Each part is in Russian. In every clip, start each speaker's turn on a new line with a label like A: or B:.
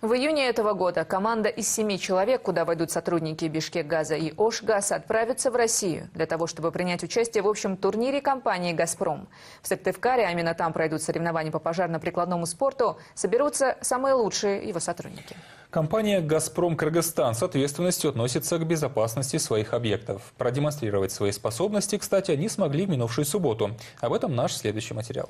A: В июне этого года команда из 7 человек, куда войдут сотрудники Бишкекгаза и Ошгаз, отправится в Россию для того, чтобы принять участие в общем турнире компании «Газпром». В Сыктывкаре, а именно там пройдут соревнования по пожарно-прикладному спорту, соберутся самые лучшие его сотрудники.
B: Компания «Газпром Кыргызстан» с ответственностью относится к безопасности своих объектов. Продемонстрировать свои способности, кстати, они смогли в минувшую субботу. Об этом наш следующий материал.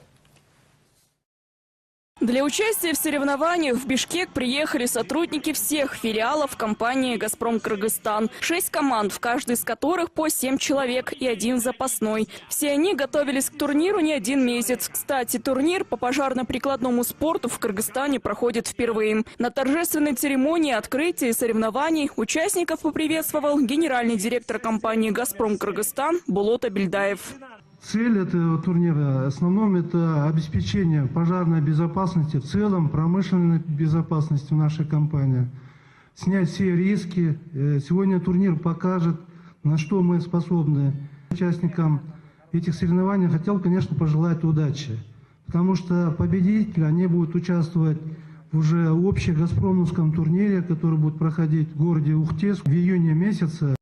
C: Для участия в соревнованиях в Бишкек приехали сотрудники всех филиалов компании «Газпром Кыргызстан». 6 команд, в каждой из которых по 7 человек и 1 запасной. Все они готовились к турниру не 1 месяц. Кстати, турнир по пожарно-прикладному спорту в Кыргызстане проходит впервые. На торжественной церемонии открытия соревнований участников поприветствовал генеральный директор компании «Газпром Кыргызстан» Булот Абильдаев.
D: Цель этого турнира в основном это обеспечение пожарной безопасности, в целом промышленной безопасности в нашей компании. Снять все риски. Сегодня турнир покажет, на что мы способны. Участникам этих соревнований хотел, конечно, пожелать удачи. Потому что победители, они будут участвовать в уже общегазпромовском турнире, который будет проходить в городе Ухте в июне месяце.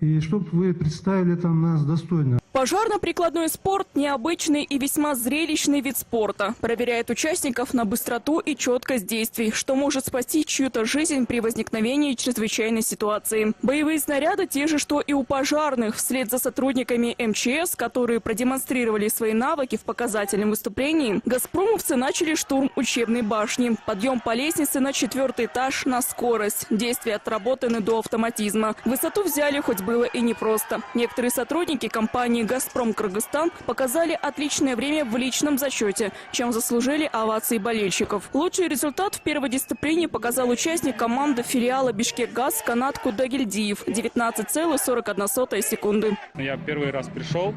D: И чтобы вы представили там нас достойно.
C: Пожарно-прикладной спорт – необычный и весьма зрелищный вид спорта. Проверяет участников на быстроту и четкость действий, что может спасти чью-то жизнь при возникновении чрезвычайной ситуации. Боевые снаряды те же, что и у пожарных. Вслед за сотрудниками МЧС, которые продемонстрировали свои навыки в показательном выступлении, газпромовцы начали штурм учебной башни. Подъем по лестнице на 4-й этаж на скорость. Действия отработаны до автоматизма. Высоту взяли, хоть было и непросто. Некоторые сотрудники компании «Газпром Кыргызстан» показали отличное время в личном зачете, чем заслужили овации болельщиков. Лучший результат в первой дисциплине показал участник команды филиала «Бишкекгаз» Канат Кудагильдиев – 19,41 секунды.
E: Я первый раз пришел,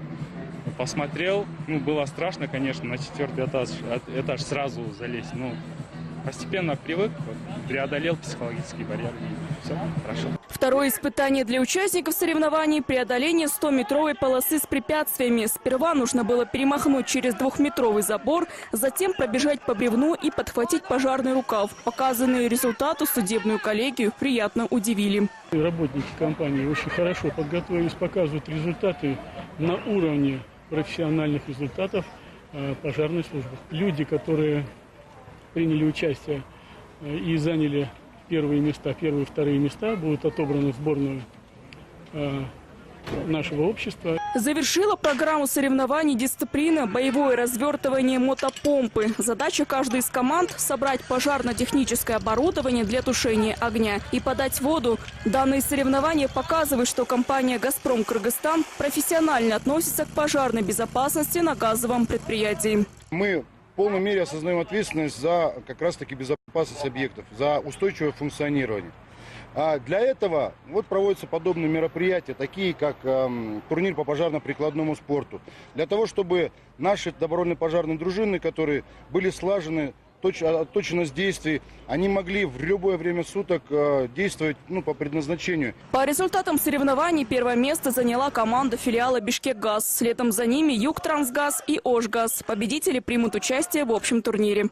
E: посмотрел. Было страшно, конечно, на 4-й этаж сразу залезть. Постепенно привык, преодолел психологический барьер. Все хорошо.
C: Второе испытание для участников соревнований – преодоление 100-метровой полосы с препятствиями. Сперва нужно было перемахнуть через 2-метровый забор, затем пробежать по бревну и подхватить пожарный рукав. Показанные результаты судебную коллегию приятно удивили.
F: Работники компании очень хорошо подготовились, показывают результаты на уровне профессиональных результатов пожарной службы. Люди, которые приняли участие и заняли первые и вторые места, будут отобраны в сборную нашего общества.
C: Завершила программу соревнований дисциплина «Боевое развертывание мотопомпы». Задача каждой из команд – собрать пожарно-техническое оборудование для тушения огня и подать воду. Данные соревнования показывают, что компания «Газпром Кыргызстан» профессионально относится к пожарной безопасности на газовом предприятии.
G: Мы в полной мере осознаем ответственность за как раз-таки безопасность объектов, за устойчивое функционирование. А для этого проводятся подобные мероприятия, такие как турнир по пожарно-прикладному спорту. Для того, чтобы наши добровольные пожарные дружины, которые были слажены, точность действий, они могли в любое время суток действовать по предназначению.
C: По результатам соревнований первое место заняла команда филиала «Бишкекгаз». Следом за ними «Югтрансгаз» и «Ошгаз». Победители примут участие в общем турнире.